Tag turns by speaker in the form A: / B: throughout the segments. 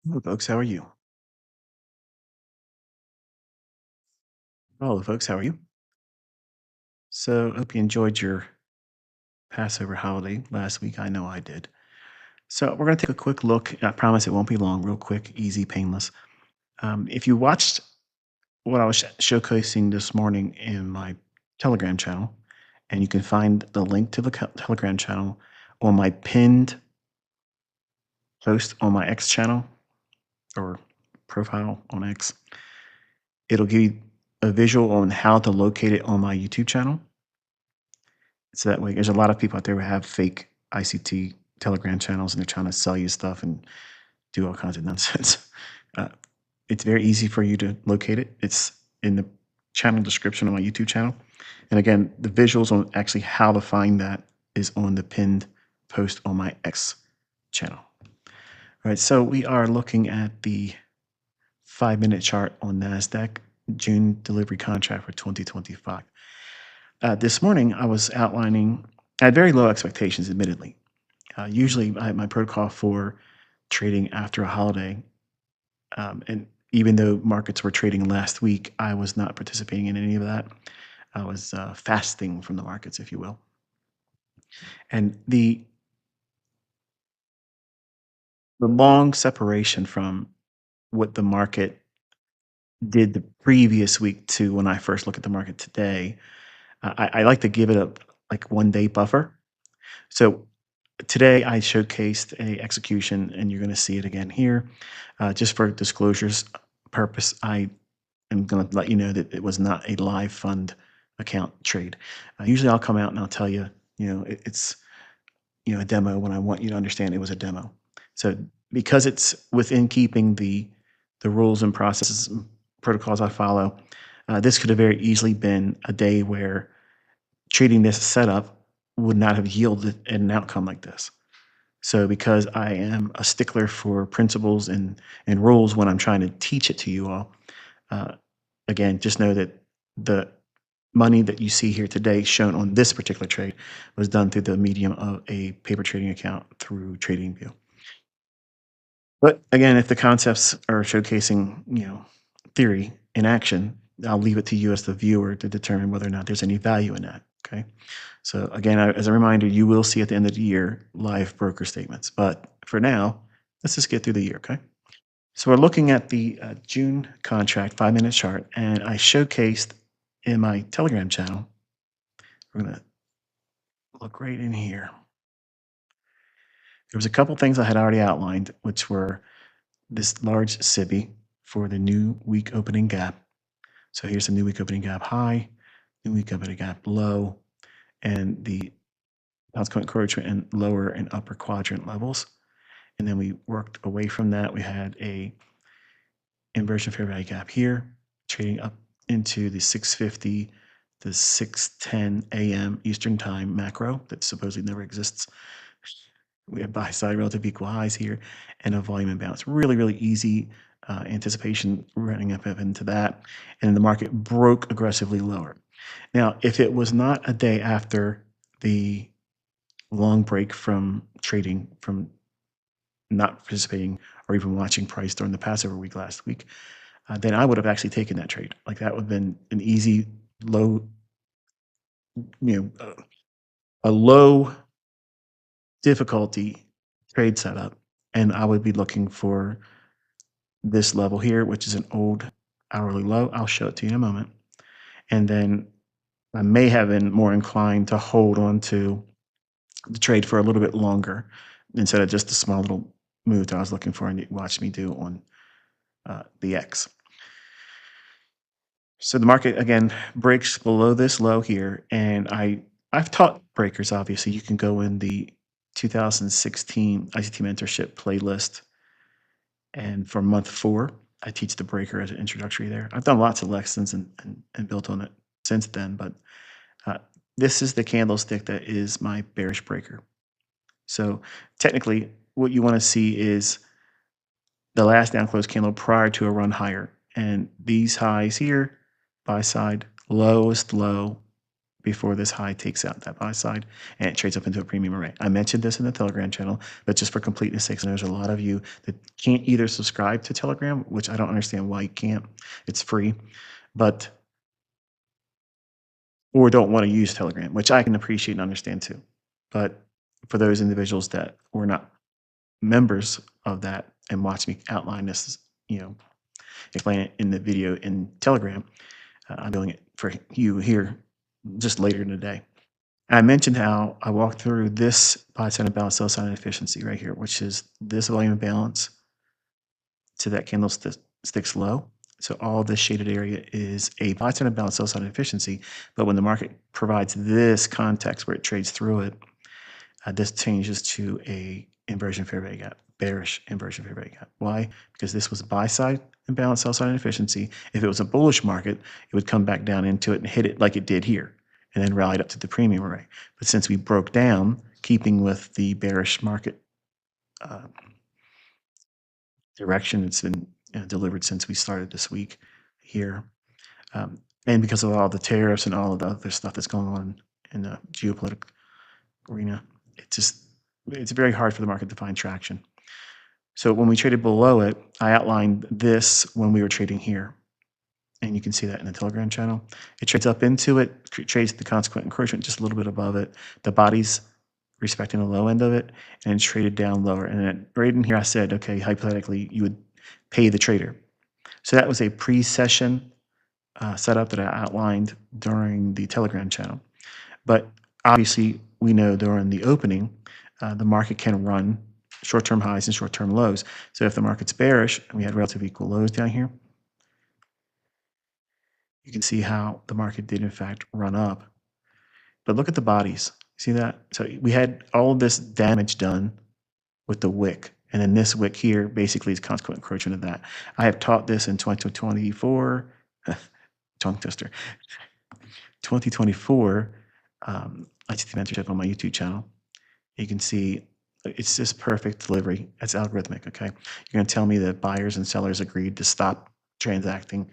A: Hello, folks. How are you? Hello, folks. How are you? So, hope you enjoyed your Passover holiday last week. I know I did. So, we're going to take a quick look. I promise it won't be long, real quick, easy, painless. If you watched what I was showcasing this morning in my Telegram channel, and you can find the link to the Telegram channel on my pinned post on my X channel or profile on X, it'll give you a visual on how to locate it on my YouTube channel. So that way, there's a lot of people out there who have fake ICT Telegram channels and they're trying to sell you stuff and do all kinds of nonsense. Uh, it's very easy for you to locate it. It's in the channel description on my YouTube channel. And again, the visuals on actually how to find that is on the pinned post on my X channel. All right, so we are looking at the 5-minute chart on NASDAQ, June delivery contract for 2025. This morning, I was outlining, I had very low expectations, admittedly. Usually, my protocol for trading after a holiday, and even though markets were trading last week, I was not participating in any of that. I was fasting from the markets, if you will. And the long separation from what the market did the previous week to when I first look at the market today, I like to give it a like 1 day buffer. So today I showcased a execution, and you're going to see it again here. Just for disclosure's purpose, I am going to let you know that it was not a live fund account trade. Usually, I'll come out and I'll tell you, it's a demo when I want you to understand it was a demo. So because it's within keeping the rules and processes and protocols I follow, this could have very easily been a day where treating this setup would not have yielded an outcome like this. So because I am a stickler for principles and rules when I'm trying to teach it to you all, uh, again, just know that the money that you see here today shown on this particular trade was done through the medium of a paper trading account through TradingView. But again, if the concepts are showcasing, theory in action, I'll leave it to you as the viewer to determine whether or not there's any value in that. Okay. So again, as a reminder, you will see at the end of the year live broker statements. But for now, let's just get through the year. Okay. So we're looking at the June contract 5-minute chart, and I showcased in my Telegram channel. We're gonna look right in here. There was a couple things I had already outlined, which were this large SIBI for the new week opening gap. So here's the new week opening gap high, new week opening gap low, and the consequent encroachment in lower and upper quadrant levels. And then we worked away from that. We had a inversion fair value gap here, trading up into the 650 to 610 a.m. Eastern time macro that supposedly never exists. We have buy side relative equal highs here and a volume imbalance. Really, really easy anticipation running up into that. And the market broke aggressively lower. Now, if it was not a day after the long break from trading, from not participating or even watching price during the Passover week last week, then I would have actually taken that trade. Like that would have been an easy, low, a low difficulty trade setup. And I would be looking for this level here, which is an old hourly low. I'll show it to you in a moment. And then I may have been more inclined to hold on to the trade for a little bit longer instead of just the small little move that I was looking for and you watched me do on the X. So the market again breaks below this low here, and I've taught breakers. Obviously, you can go in the 2016 ICT mentorship playlist, and for month 4, I teach the breaker as an introductory there. I've done lots of lessons and built on it since then, but uh, this is the candlestick that is my bearish breaker. So technically, what you want to see is the last down close candle prior to a run higher. And these highs here, buy side, lowest low before this high takes out that buy side and it trades up into a premium array. I mentioned this in the Telegram channel, but just for completeness sake, there's a lot of you that can't either subscribe to Telegram, which I don't understand why you can't. It's free, but or don't want to use Telegram, which I can appreciate and understand too. But for those individuals that were not members of that and watch me outline this, explain it in the video in Telegram, I'm doing it for you here just later in the day. I mentioned how I walked through this buy side imbalance, sell side efficiency right here, which is this volume imbalance to that candlestick's low. So all this shaded area is a buy side imbalance, sell side efficiency. But when the market provides this context where it trades through it, this changes to a inversion fair value gap, bearish inversion fair value gap. Why? Because this was buy side imbalance, sell side inefficiency. If it was a bullish market, it would come back down into it and hit it like it did here, and then rallied up to the premium array. But since we broke down, keeping with the bearish market direction it's been delivered since we started this week here, and because of all the tariffs and all of the other stuff that's going on in the geopolitical arena, it's very hard for the market to find traction. So when we traded below it, I outlined this when we were trading here. And you can see that in the Telegram channel. It trades up into it, trades the consequent encroachment just a little bit above it. The body's respecting the low end of it, and it's traded down lower. And right in here, I said, okay, hypothetically, you would pay the trader. So that was a pre-session setup that I outlined during the Telegram channel. But obviously, we know during the opening, the market can run short-term highs and short-term lows. So if the market's bearish, and we had relatively equal lows down here, you can see how the market did in fact run up. But look at the bodies. See that? So we had all of this damage done with the wick. And then this wick here basically is consequent encroachment of that. I have taught this in 2024, tongue twister, 2024 ICT mentorship on my YouTube channel. You can see it's just perfect delivery. It's algorithmic, okay? You're going to tell me that buyers and sellers agreed to stop transacting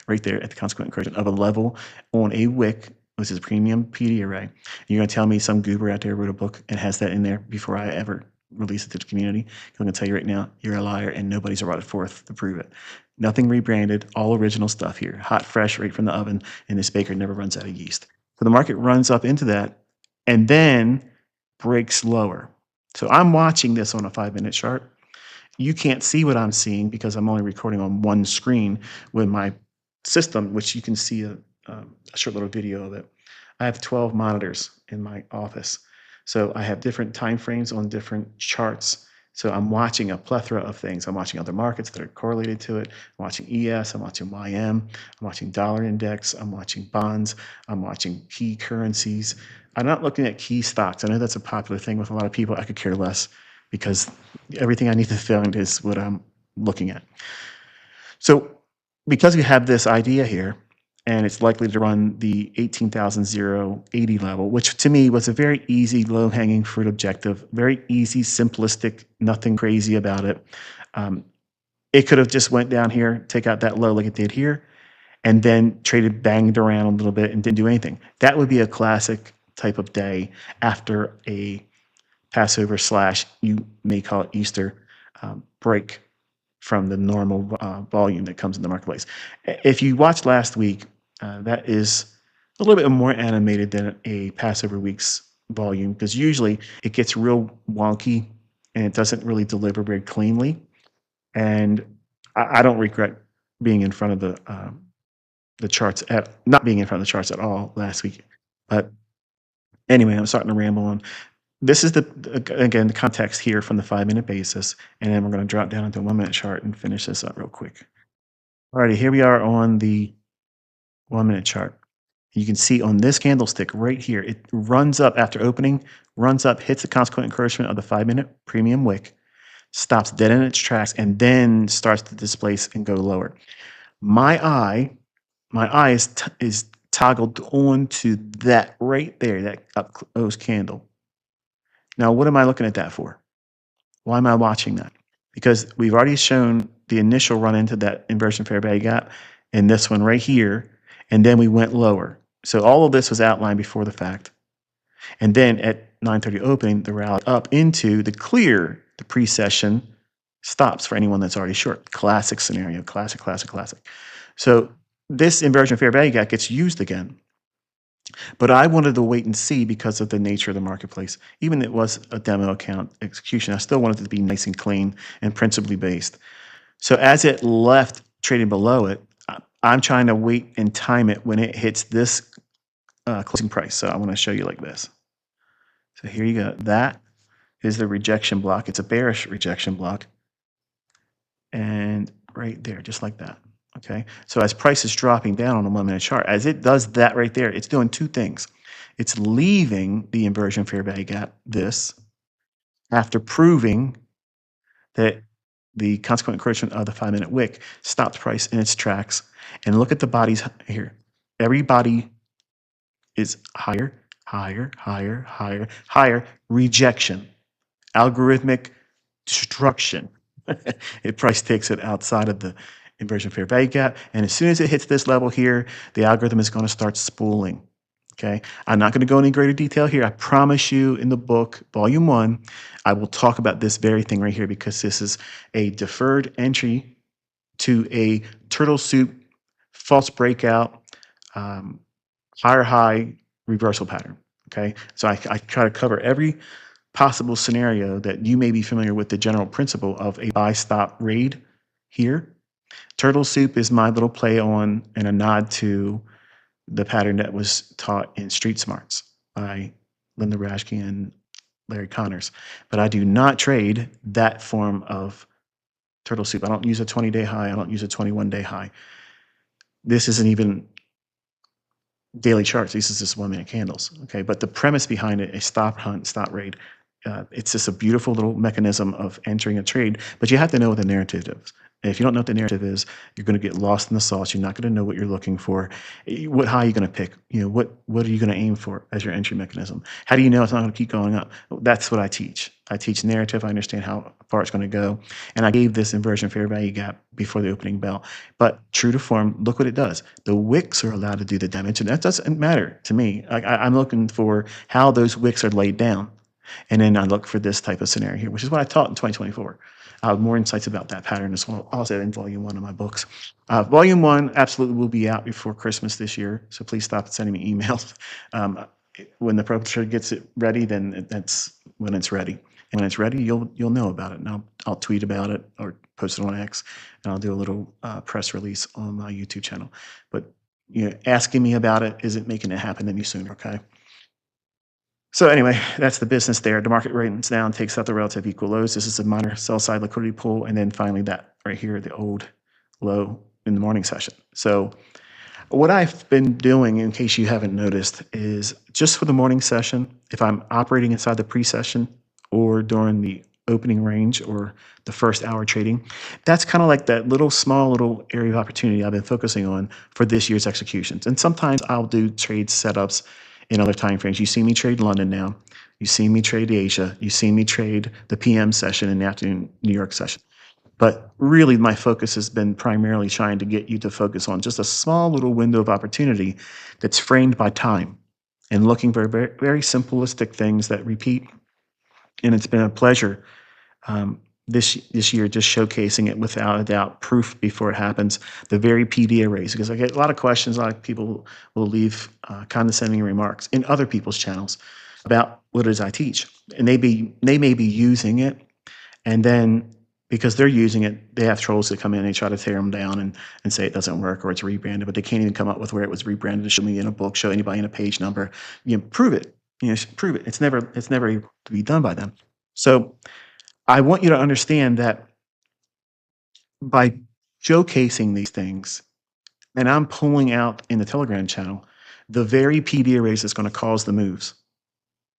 A: right there at the consequent encroachment of a level on a wick, which is a premium PD array. You're going to tell me some goober out there wrote a book and has that in there before I ever release it to the community. I'm going to tell you right now, you're a liar and nobody's brought it forth to prove it. Nothing rebranded, all original stuff here. Hot, fresh, right from the oven, and this baker never runs out of yeast. So the market runs up into that and then breaks lower. So I'm watching this on a 5-minute chart. You can't see what I'm seeing because I'm only recording on one screen with my system, which you can see a short little video of it. I have 12 monitors in my office. So I have different time frames on different charts. So I'm watching a plethora of things. I'm watching other markets that are correlated to it. I'm watching ES, I'm watching YM, I'm watching dollar index, I'm watching bonds, I'm watching key currencies. I'm not looking at key stocks. I know that's a popular thing with a lot of people. I could care less because everything I need to find is what I'm looking at. So because we have this idea here, and it's likely to run the 18,080 level, which to me was a very easy, low-hanging fruit objective, very easy, simplistic, nothing crazy about it. It could have just went down here, take out that low like it did here, and then traded, banged around a little bit and didn't do anything. That would be a classic type of day after a Passover / you may call it Easter break from the normal volume that comes in the marketplace. If you watched last week, that is a little bit more animated than a Passover week's volume because usually it gets real wonky and it doesn't really deliver very cleanly. And I don't regret being in front of the charts not being in front of the charts at all last week. But anyway, I'm starting to ramble on. This is again the context here from the 5-minute basis, and then we're going to drop down into a 1-minute chart and finish this up real quick. Alrighty, here we are on the 1-minute chart. You can see on this candlestick right here, it runs up after opening, runs up, hits the consequent encroachment of the 5-minute premium wick, stops dead in its tracks, and then starts to displace and go lower. My eye is toggled on to that right there, that up close candle. Now, what am I looking at that for? Why am I watching that? Because we've already shown the initial run into that inversion fair value gap in this one right here, and then we went lower. So all of this was outlined before the fact. And then at 9:30 opening, the rally up into the clear, the pre-session stops for anyone that's already short. Classic scenario, classic, classic, classic. So this inversion fair value gap gets used again. But I wanted to wait and see because of the nature of the marketplace. Even it was a demo account execution, I still wanted it to be nice and clean and principally based. So as it left trading below it, I'm trying to wait and time it when it hits this closing price. So I want to show you like this. So here you go. That is the rejection block. It's a bearish rejection block. And right there, just like that. Okay. So as price is dropping down on the 1 minute chart, as it does that right there, it's doing two things. It's leaving the inversion fair value gap, this, after proving that the consequent encroachment of the 5 minute wick stopped price in its tracks. And look at the bodies here. Every body is higher, higher, higher, higher, higher. Rejection, algorithmic destruction. It price takes it outside of the inversion fair value gap. And as soon as it hits this level here, the algorithm is going to start spooling. Okay. I'm not going to go into greater detail here. I promise you in the book, volume 1, I will talk about this very thing right here because this is a deferred entry to a turtle soup, false breakout, higher high reversal pattern. Okay. So I try to cover every possible scenario that you may be familiar with the general principle of a buy stop raid here. Turtle soup is my little play on and a nod to the pattern that was taught in Street Smarts by Linda Rashke and Larry Connors. But I do not trade that form of turtle soup. I don't use a 20-day high. I don't use a 21-day high. This isn't even daily charts. This is just 1 minute candles. Okay. But the premise behind it is stop hunt, stop raid. It's just a beautiful little mechanism of entering a trade, but you have to know what the narrative is. And if you don't know what the narrative is, you're going to get lost in the sauce. You're not going to know what you're looking for. What high are you going to pick? What are you going to aim for as your entry mechanism? How do you know it's not going to keep going up? That's what I teach. I teach narrative. I understand how far it's going to go. And I gave this inversion fair value gap before the opening bell. But true to form, look what it does. The wicks are allowed to do the damage, and that doesn't matter to me. I'm looking for how those wicks are laid down. And then I look for this type of scenario here, which is what I taught in 2024. More insights about that pattern as well, also in volume 1 of my books. Volume 1 absolutely will be out before Christmas this year, so please stop sending me emails. When the publisher gets it ready, then that's when it's ready. And when it's ready, you'll know about it. And I'll tweet about it or post it on X, and I'll do a little press release on my YouTube channel. But asking me about it isn't making it happen any sooner, okay? So anyway, that's the business there. The market rates down, takes out the relative equal lows. This is a minor sell side liquidity pool. And then finally that right here, the old low in the morning session. So what I've been doing, in case you haven't noticed, is just for the morning session, if I'm operating inside the pre-session or during the opening range or the first hour trading, that's kind of like that small little area of opportunity I've been focusing on for this year's executions. And sometimes I'll do trade setups in other time frames. You see me trade London now. You see me trade Asia. You see me trade the PM session and the afternoon New York session. But really, my focus has been primarily trying to get you to focus on just a small little window of opportunity that's framed by time and looking for very, very simplistic things that repeat. And it's been a pleasure this year just showcasing it without a doubt, proof before it happens, the very PD arrays, because I get a lot of questions. A lot of people will leave condescending remarks in other people's channels about what it is I teach. And they may be using it, and then because they're using it, they have trolls that come in and they try to tear them down and say it doesn't work or it's rebranded, but they can't even come up with where it was rebranded to show me in a book, show anybody in a page number. Prove it. Prove it. It's never able to be done by them. So I want you to understand that by showcasing these things, and I'm pulling out in the Telegram channel, the very PD arrays that's going to cause the moves,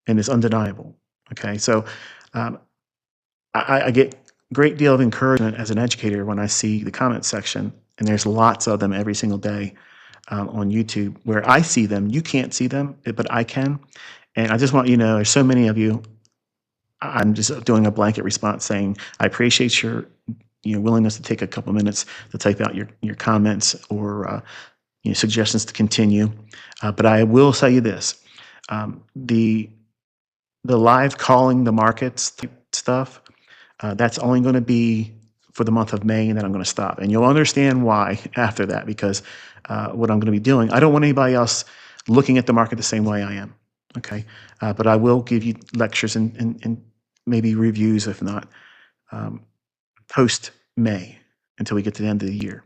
A: and it's undeniable. Okay, so I get a great deal of encouragement as an educator when I see the comment section, and there's lots of them every single day on YouTube where I see them. You can't see them, but I can. And I just want you to know, there's so many of you. I'm just doing a blanket response saying I appreciate your willingness to take a couple minutes to type out your comments or suggestions to continue. But I will tell you this: the live calling the markets type stuff, that's only going to be for the month of May, and then I'm going to stop. And you'll understand why after that, because what I'm going to be doing, I don't want anybody else looking at the market the same way I am. Okay, but I will give you lectures and maybe reviews, if not um, post May, until we get to the end of the year.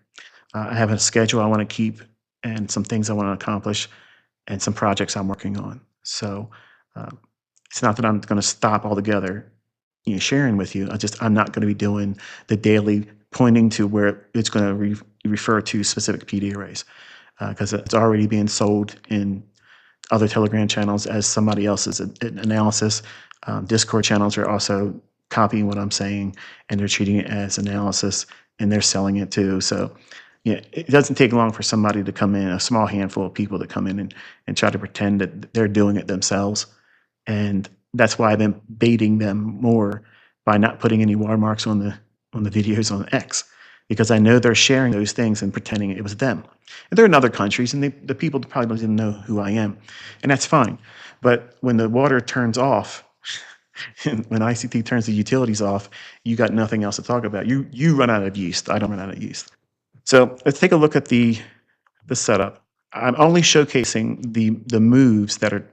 A: I have a schedule I want to keep and some things I want to accomplish and some projects I'm working on. So um, it's not that I'm going to stop altogether, sharing with you. I'm not going to be doing the daily pointing to where it's going to refer to specific PD arrays because it's already being sold in other Telegram channels as somebody else's analysis. Discord channels are also copying what I'm saying and they're treating it as analysis and they're selling it too. So, yeah, it doesn't take long for somebody to come in, a small handful of people to come in and try to pretend that they're doing it themselves. And that's why I've been baiting them more by not putting any watermarks on the videos on X because I know they're sharing those things and pretending it was them. And they're in other countries, and the people probably don't even know who I am, and that's fine. But when the water turns off, when ICT turns the utilities off, you got nothing else to talk about. You run out of yeast. I don't run out of yeast. So let's take a look at the setup. I'm only showcasing the moves that are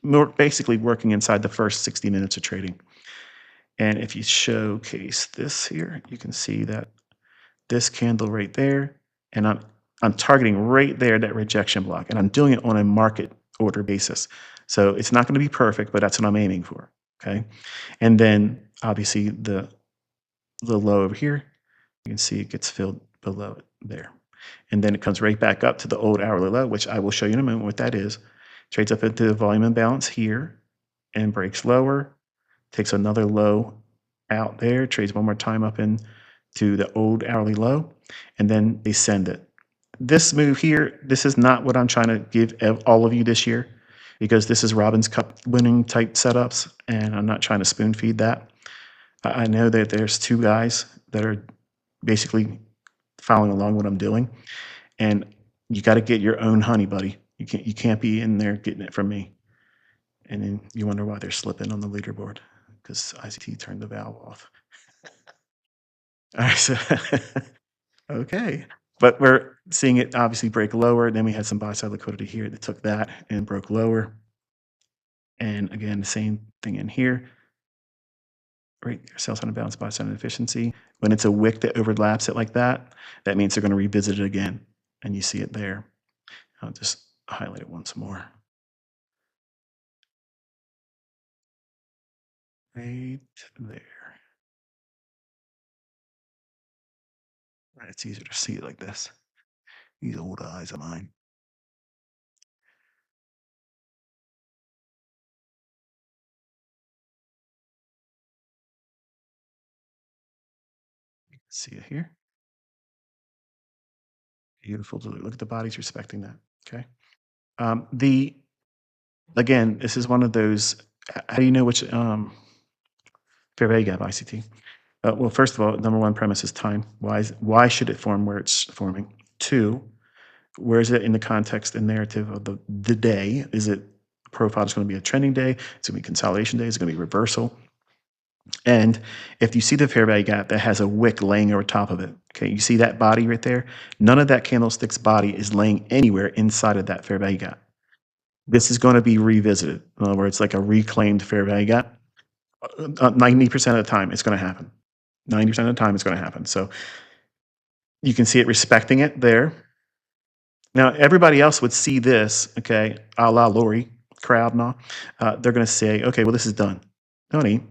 A: more basically working inside the first 60 minutes of trading. And if you showcase this here, you can see that this candle right there, and I'm targeting right there that rejection block, and I'm doing it on a market order basis. So it's not going to be perfect, but that's what I'm aiming for. Okay, and then obviously the low over here, you can see it gets filled below it there, and then it comes right back up to the old hourly low, which I will show you in a moment what that is. Trades up into the volume imbalance here, and breaks lower, takes another low out there, trades one more time up in to the old hourly low, and then they send it. This move here, this is not what I'm trying to give all of you this year because this is Robin's Cup winning type setups, and I'm not trying to spoon feed that. I know that there's two guys that are basically following along what I'm doing, and you got to get your own honey, buddy. You can't be in there getting it from me. And then you wonder why they're slipping on the leaderboard because ICT turned the valve off. All right, so okay. But we're seeing it obviously break lower. Then we had some buy side liquidity here that took that and broke lower. And again, the same thing in here. Right, sell sign of balance, buy sign of efficiency. When it's a wick that overlaps it like that, that means they're going to revisit it again. And you see it there. I'll just highlight it once more. Right there. Right, it's easier to see it like this. These old eyes of mine. See it here. Beautiful. Look at the bodies respecting that. Okay. The again, this is one of those. How do you know which fair value gap ICT? Well, first of all, number one premise is time. Why should it form where it's forming? Two, where is it in the context and narrative of the day? Is it profile is going to be a trending day? It's going to be consolidation day. It's going to be reversal. And if you see the fair value gap that has a wick laying over top of it, okay, you see that body right there? None of that candlestick's body is laying anywhere inside of that fair value gap. This is going to be revisited. In other words, like a reclaimed fair value gap. 90% of the time, it's going to happen. 90% of the time, it's going to happen. So you can see it respecting it there. Now, everybody else would see this, okay, a la Lori crowd and all. They're going to say, okay, well, this is done. No, it ain't.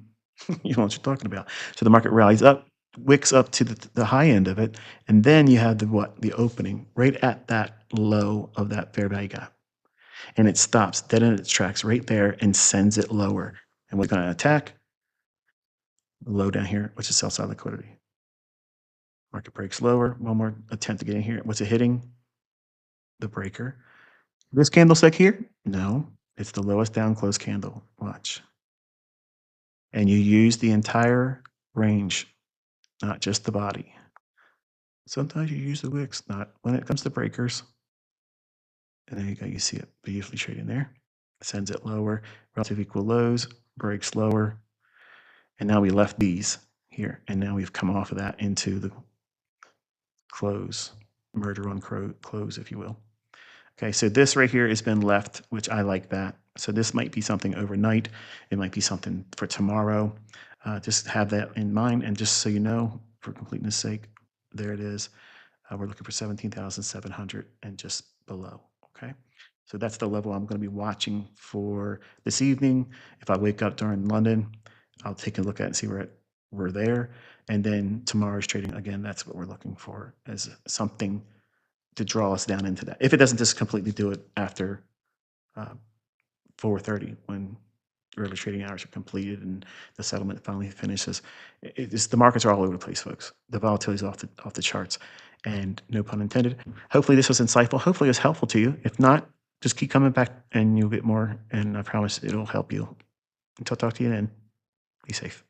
A: You know what you're talking about. So the market rallies up, wicks up to the high end of it, and then you have the what? The opening right at that low of that fair value gap. And it stops dead in its tracks right there and sends it lower. And we're going to attack the low down here, which is sell side liquidity. Market breaks lower. One more attempt to get in here. What's it hitting? The breaker. This candlestick here? No, it's the lowest down close candle. Watch. And you use the entire range, not just the body. Sometimes you use the wicks, not when it comes to breakers. And there you go. You see it beautifully trading there. Sends it lower, relative equal lows, breaks lower. And now we left these here. And now we've come off of that into the close, merger on close, if you will. Okay, so this right here has been left, which I like that. So this might be something overnight. It might be something for tomorrow. Just have that in mind. And just so you know, for completeness sake, there it is. We're looking for 17,700 and just below. Okay, so that's the level I'm going to be watching for this evening. If I wake up during London, I'll take a look at it and see where we're there. And then tomorrow's trading, again, that's what we're looking for as something to draw us down into that. If it doesn't just completely do it after 4:30 when early trading hours are completed and the settlement finally finishes. The markets are all over the place, folks. The volatility is off the charts, and no pun intended. Hopefully this was insightful. Hopefully it was helpful to you. If not, just keep coming back and you'll get more, and I promise it'll help you. Until talk to you then, be safe.